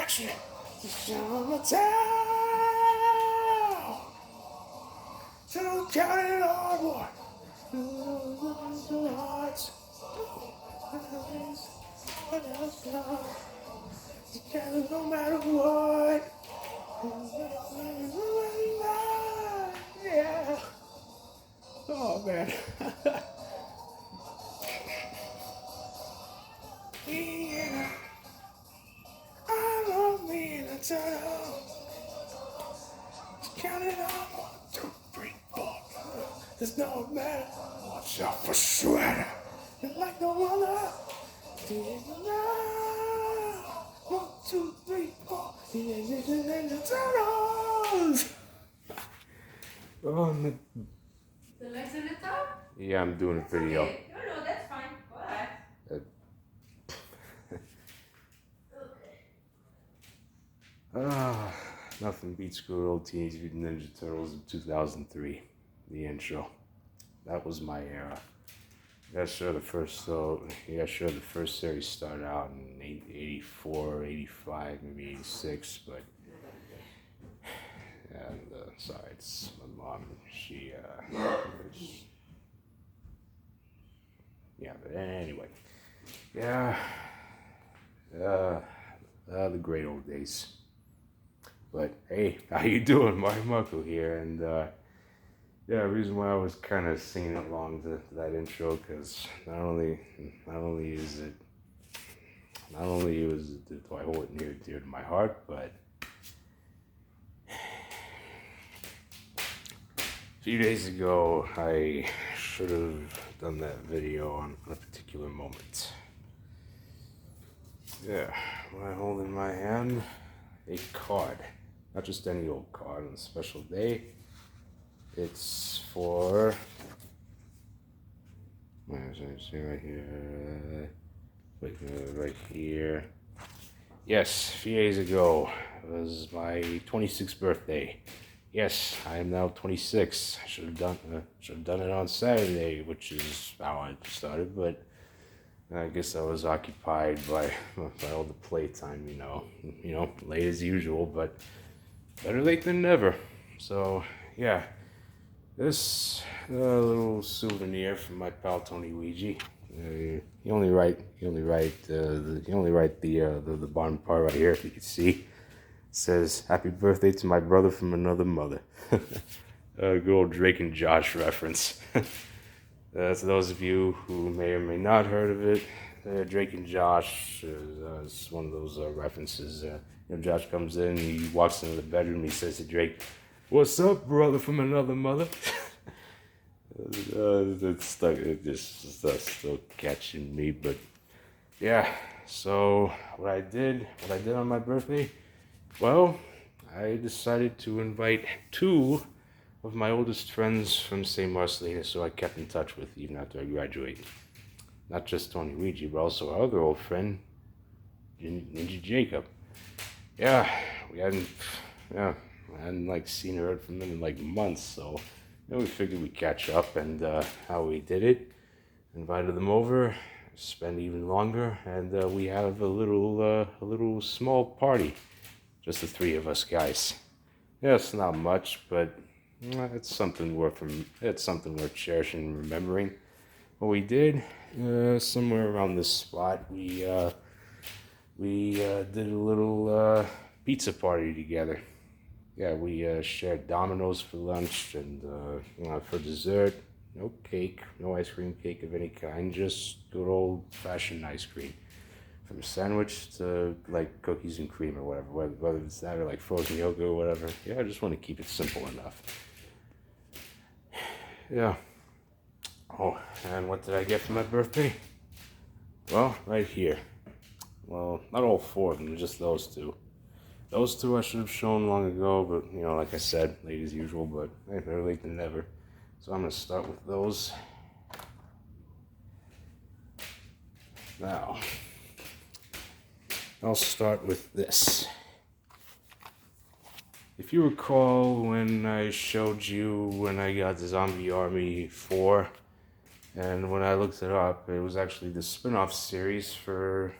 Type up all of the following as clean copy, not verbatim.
action. Summertown. So count it on what? Hearts. No matter what. Yeah. Oh man. Yeah. I don't mean to turn. Count it on 1, 2, 3, 4. There's no matter. Watch out for sweater. You're like no other. 1, 2, 3, 4. Turtles. Oh, The legs in the top? yeah, I'm doing a video. Okay. No, that's fine. Go ahead. Ah, nothing beats good old Teenage Mutant Ninja Turtles in 2003. The intro. That was my era. Yeah, sure. The first series started out in 84, 85, maybe 86, but and sorry, it's my mom. Yeah, but anyway, yeah, the great old days. But hey, how you doing? Mark Marco here, and yeah, the reason why I was kind of singing along to that intro, because not only do I hold it near and dear to my heart, but a few days ago I should have done that video on a particular moment. Yeah, what I hold in my hand, a card, not just any old card on a special day. It's for, where is it? See right here, right here. Yes, a few days ago, it was my 26th birthday. Yes, I am now 26. I should have done it on Saturday, which is how I started, but I guess I was occupied by all the playtime, late as usual, but better late than never. So, yeah. This little souvenir from my pal Tony Luigi. He only write the bottom part right here, if you can see. It says, "Happy birthday to my brother from another mother." Good old Drake and Josh reference. To those of you who may or may not heard of it, Drake and Josh is one of those references. Josh comes in, he walks into the bedroom, he says to Drake, "What's up, brother from another mother?" It's stuck. It's still catching me, but yeah. So what I did on my birthday, well, I decided to invite 2 of my oldest friends from St. Marcellinus, who I kept in touch with even after I graduated. Not just Tony Luigi, but also our other old friend, Ninja Jacob. Yeah, I hadn't like seen or heard from them in like months, so we figured we'd catch up, and how we did it. Invited them over, spend even longer, and we have a little small party, just the 3 of us guys. Yeah, it's not much, but it's something worth cherishing and remembering. What we did, somewhere around this spot, we did a little pizza party together. Yeah, we shared Domino's for lunch, and for dessert, no cake, no ice cream cake of any kind, just good old-fashioned ice cream. From a sandwich to like cookies and cream or whatever, whether it's that or like frozen yogurt or whatever. Yeah, I just want to keep it simple enough. Yeah. Oh, and what did I get for my birthday? Well, right here. Well, not all 4 of them, just those 2. Those 2 I should have shown long ago, but, like I said, late as usual, but hey, better late than never. So I'm going to start with those. Now, I'll start with this. If you recall when I showed you when I got the Zombie Army 4, and when I looked it up, it was actually the spin-off series for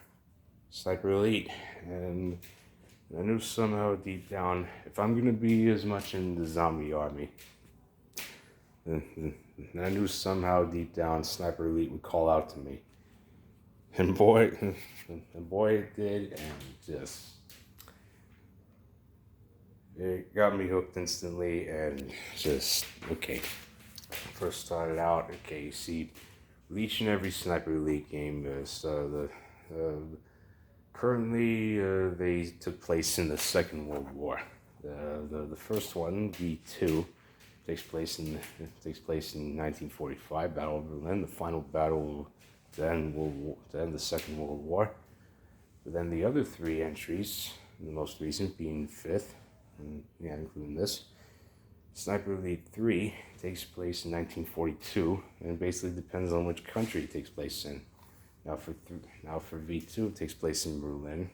Sniper Elite, and I knew somehow deep down, if I'm gonna be as much in the zombie army, then I knew somehow deep down Sniper Elite would call out to me. And boy, it did, and just, it got me hooked instantly, and just, okay. First started out, okay, you see, each and every Sniper Elite game is, currently, they took place in the Second World War. The first one, V2, takes place in 1945, Battle of Berlin, the final battle to end the Second World War. But then the other three entries, the most recent being fifth, and yeah, including this, Sniper Elite 3 takes place in 1942, and basically depends on which country it takes place in. Now for V2, it takes place in Berlin,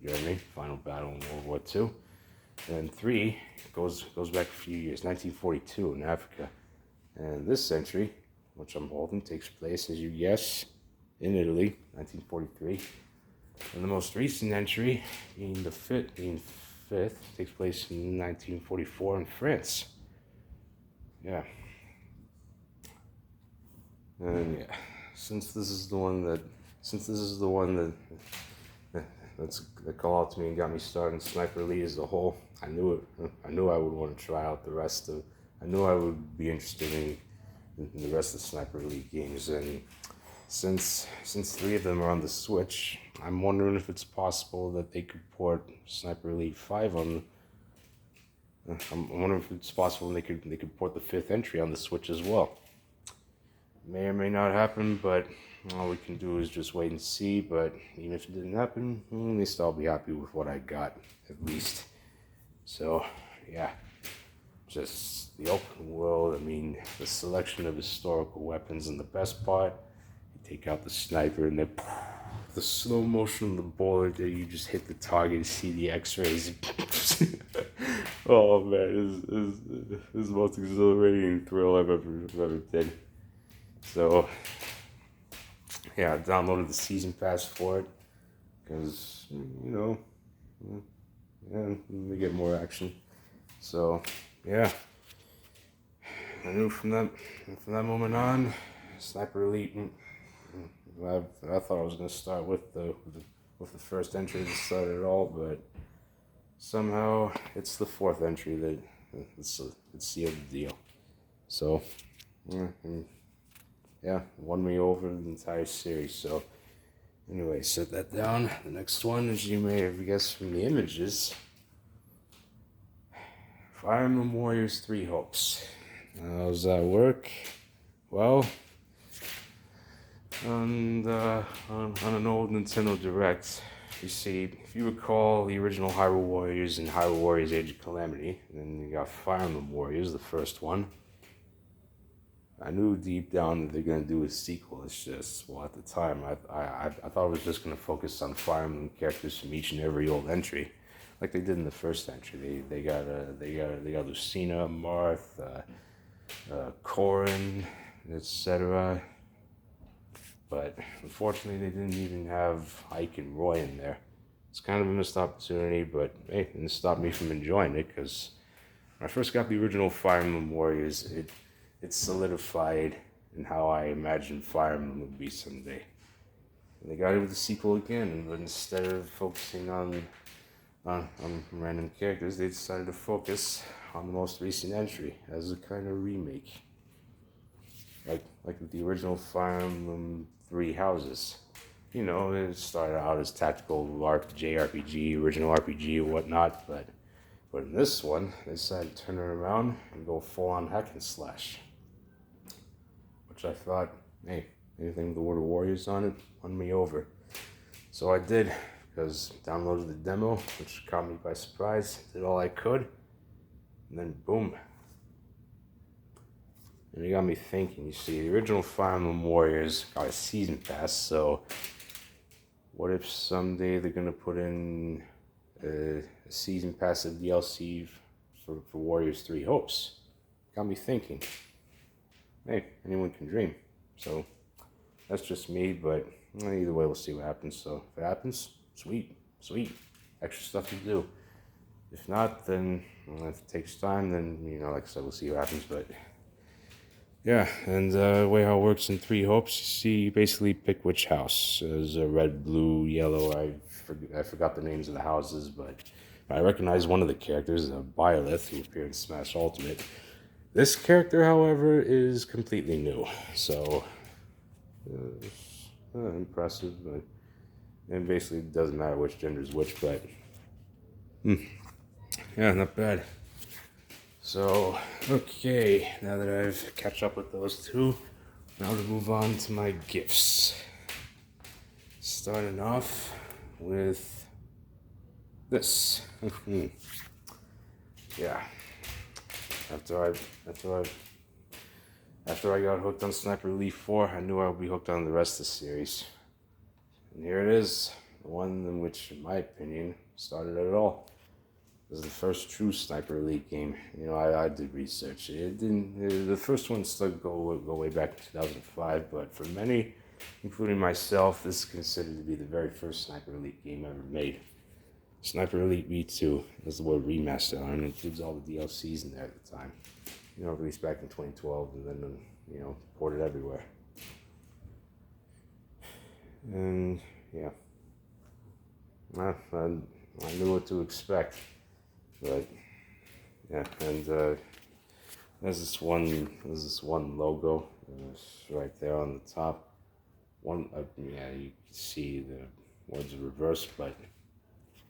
Germany, final battle in World War II. And 3 goes back a few years, 1942 in Africa. And this entry, which I'm holding, takes place, as you guess, in Italy, 1943. And the most recent entry, being fifth, takes place in 1944 in France. Yeah. And yeah, since this is the one that called out to me and got me started in Sniper Elite as a whole, I knew I would want to try out the rest of. I knew I would be interested in the rest of the Sniper Elite games, and since 3 of them are on the Switch, I'm wondering if it's possible that they could port Sniper Elite 5 on. I'm wondering if it's possible they could port the 5th entry on the Switch as well. May or may not happen, but all we can do is just wait and see. But even if it didn't happen, at least I'll be happy with what I got, at least. So, yeah, just the open world. I mean, the selection of historical weapons, and the best part, you take out the sniper and then the slow motion of the bullet that you just hit the target, see the X-rays. Oh man, this is the most exhilarating thrill I've ever did. So, yeah, I downloaded the season pass for it because we get more action. So, yeah, I knew from that moment on, Sniper Elite. I thought I was gonna start with the first entry that started it all, but somehow it's the 4th entry that it's sealed the deal. So, yeah, won me over the entire series. So, anyway, set that down. The next one, as you may have guessed from the images, Fire Emblem Warriors 3 Hopes. How does that work? Well, on an old Nintendo Direct, you see, if you recall the original Hyrule Warriors and Hyrule Warriors Age of Calamity, and then you got Fire Emblem Warriors, the first one. I knew deep down that they're gonna do a sequel. It's just, well, at the time, I thought it was just gonna focus on Fire Emblem characters from each and every old entry, like they did in the first entry. They got Lucina, Marth, Corrin, etc. But unfortunately, they didn't even have Ike and Roy in there. It's kind of a missed opportunity, but hey, it didn't stop me from enjoying it, because when I first got the original Fire Emblem Warriors, it solidified in how I imagined Fire Emblem would be someday. And they got it with the sequel again, but instead of focusing on random characters, they decided to focus on the most recent entry as a kind of remake. Like with the original Fire Emblem 3 Houses. It started out as tactical JRPG, original RPG, and whatnot, but in this one, they decided to turn it around and go full-on hack and slash. Which I thought, hey, anything with the word Warriors on it, won me over. So I did, because I downloaded the demo, which caught me by surprise, did all I could, and then boom. And it got me thinking. You see, the original Fire Emblem Warriors got a season pass, so what if someday they're gonna put in a season pass of DLC for Warriors 3 Hopes? Got me thinking. Hey, anyone can dream. So that's just me, but either way, we'll see what happens. So if it happens, sweet. extra stuff to do. If not, then if it takes time, then like I said, we'll see what happens. But yeah, and the way how it works in Three Hopes, you basically pick which house. There's a red, blue, yellow. I forgot the names of the houses, but I recognize one of the characters, Byleth, who appeared in Smash Ultimate. This character, however, is completely new, so impressive. But and basically, it doesn't matter which gender is which, but yeah, not bad. So, okay, now that I've catch up with those two, now to move on to my gifts. Starting off with this. Yeah. After I got hooked on Sniper Elite 4, I knew I would be hooked on the rest of the series. And here it is, the one in which, in my opinion, started it all. This is the first true Sniper Elite game. I did research. It didn't. The first one still go way back to 2005, but for many, including myself, this is considered to be the very first Sniper Elite game ever made. Sniper Elite V2 is the word remaster on it. It includes all the DLCs in there at the time. Released back in 2012, and then ported everywhere. And yeah, I knew what to expect. But yeah, and there's this one logo right there on the top. Yeah, you can see the words are reversed, but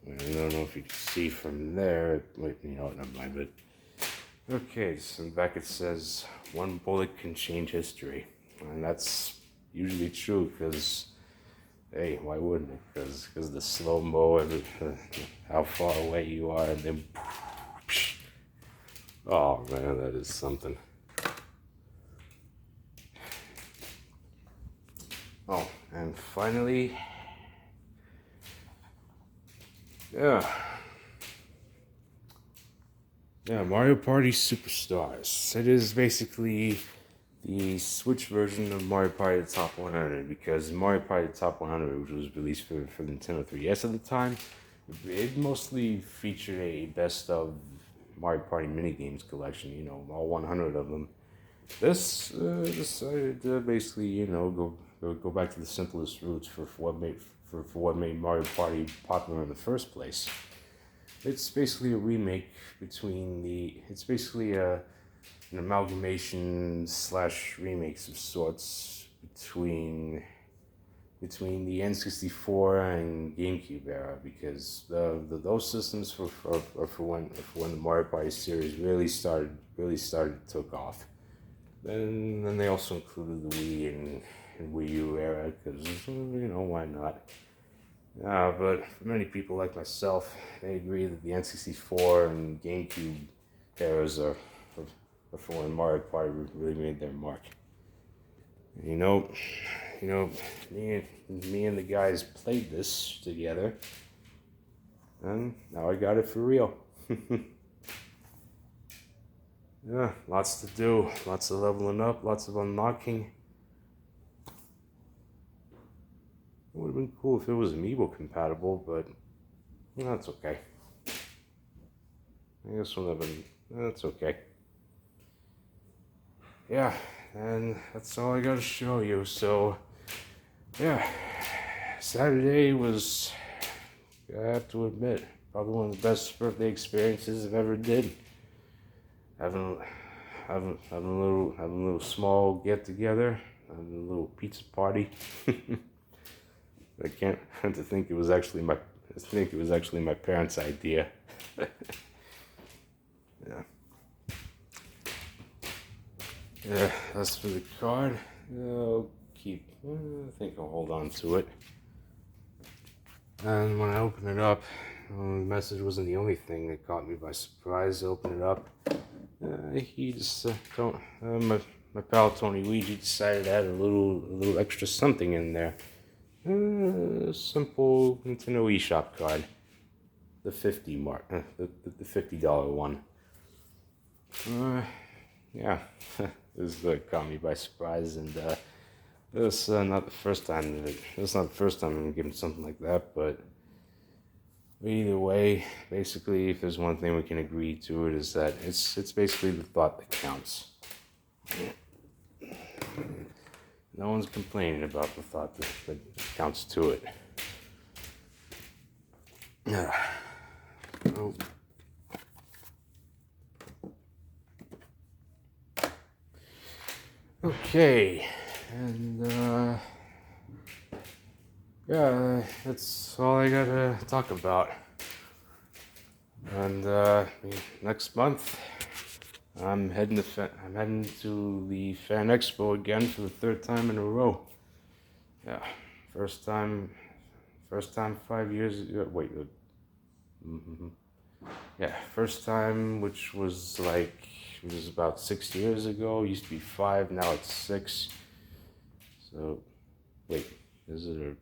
I don't know if you can see from there. Wait, never mind. But okay, so in the back it says, "One bullet can change history," and that's usually true because. Hey, why wouldn't it? Because the slow-mo and how far away you are, and then... Oh, man, that is something. Oh, and finally... Yeah, Mario Party Superstars. It is basically... the Switch version of Mario Party The Top 100, because Mario Party The Top 100, which was released for Nintendo 3DS at the time, it mostly featured a best of Mario Party minigames collection, all 100 of them. This decided to basically, go back to the simplest roots for what made Mario Party popular in the first place. It's basically a remake it's basically an amalgamation / remakes of sorts between the N64 and GameCube era, because those systems for when the Mario Party series really started took off. Then they also included the Wii and Wii U era, because why not? But for many people like myself, they agree that the N64 and GameCube eras are for when Mario Party really made their mark. Me and the guys played this together, and now I got it for real. Yeah, lots to do, lots of leveling up, lots of unlocking. It would have been cool if it was Amiibo compatible, but that's okay. I guess that's okay. Yeah, and that's all I gotta show you. So, yeah, Saturday was, I have to admit, probably one of the best birthday experiences I've ever did. Having a little small get together, having a little pizza party. I can't to think it was actually my parents' idea. Yeah. Yeah, that's for the card. I think I'll hold on to it. And when I open it up, the message wasn't the only thing that caught me by surprise. I opened it up. He just my pal Tony Luigi decided to add a little extra something in there. A simple Nintendo eShop card, the the $50 one. Yeah, this caught me by surprise, and this not the first time I'm given something like that, but Either way, basically, if there's one thing we can agree to, it is that it's basically the thought that counts. No one's complaining about the thought that counts to it. Oh. Okay, and yeah, that's all I gotta talk about. And next month, I'm heading to the Fan Expo again for the third time in a row. Yeah, first time 5 years ago. Wait, mm-hmm. Yeah, first time, which was about 6 years ago. Used to be 5, now it's 6. So, wait, is it a?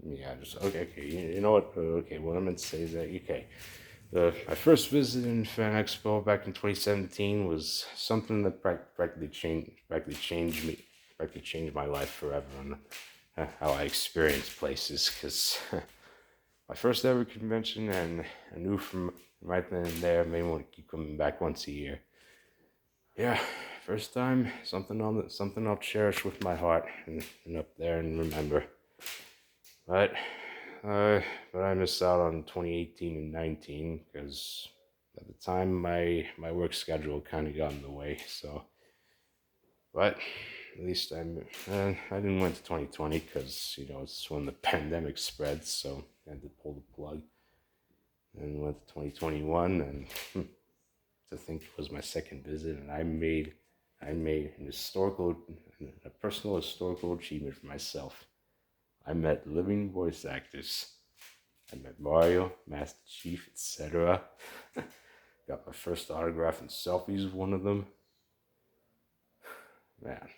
Yeah, just okay. You know what? Okay, what I meant to say is that okay. My first visit in Fan Expo back in 2017 was something that practically changed my life forever and how I experience places. Because my first ever convention, and I knew from right then and there, I may want to keep coming back once a year. Yeah, first time, something I'll cherish with my heart and up there and remember. But I missed out on 2018 and 19 because at the time my work schedule kind of got in the way. So, but at least I didn't went to 2020 because it's when the pandemic spread. So I had to pull the plug. And went to 2021, and to think it was my second visit, and I made a personal historical achievement for myself. I met living voice actors. I met Mario, Master Chief, etc. Got my first autograph and selfies with one of them. Man.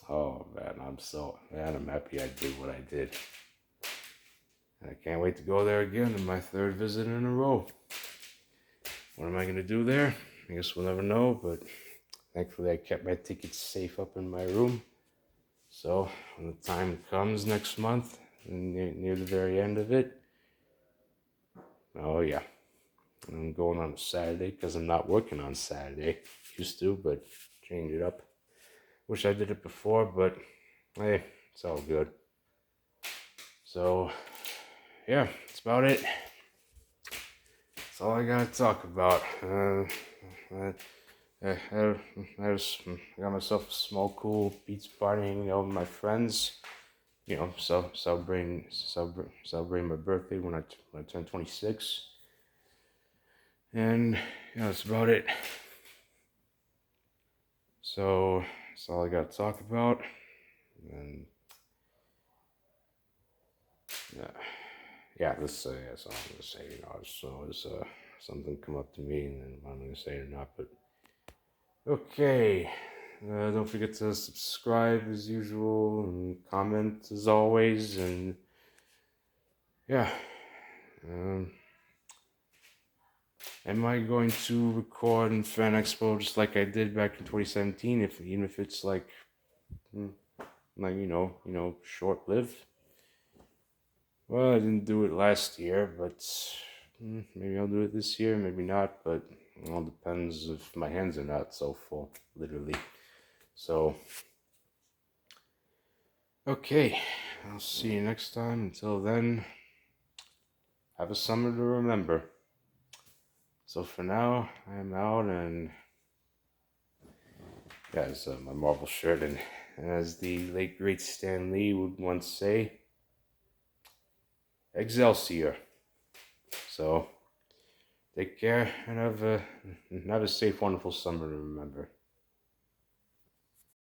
Oh man, I'm happy I did what I did. And I can't wait to go there again in my third visit in a row. What am I going to do there? I guess we'll never know, but thankfully I kept my tickets safe up in my room. So when the time comes next month, near the very end of it, oh yeah, I'm going on a Saturday because I'm not working on Saturday. Used to, but change it up. Wish I did it before, but hey, it's all good. So yeah, that's about it. That's all I gotta talk about. I got myself a small, cool pizza party hanging out with my friends. Celebrating my birthday when I turn 26. And that's about it. So that's all I got to talk about. And that's all I'm gonna say. It's something come up to me, and then I'm gonna say it or not. But okay. Don't forget to subscribe as usual and comment as always. And yeah. Am I going to record in Fan Expo just like I did back in 2017? Even if it's like short lived. Well, I didn't do it last year, but maybe I'll do it this year. Maybe not, but it all depends if my hands are not so full, literally. So, okay, I'll see you next time. Until then, have a summer to remember. So for now, I'm out, and guys, my Marvel shirt, and as the late great Stan Lee would once say, Excelsior. So take care and have a safe, wonderful summer to remember.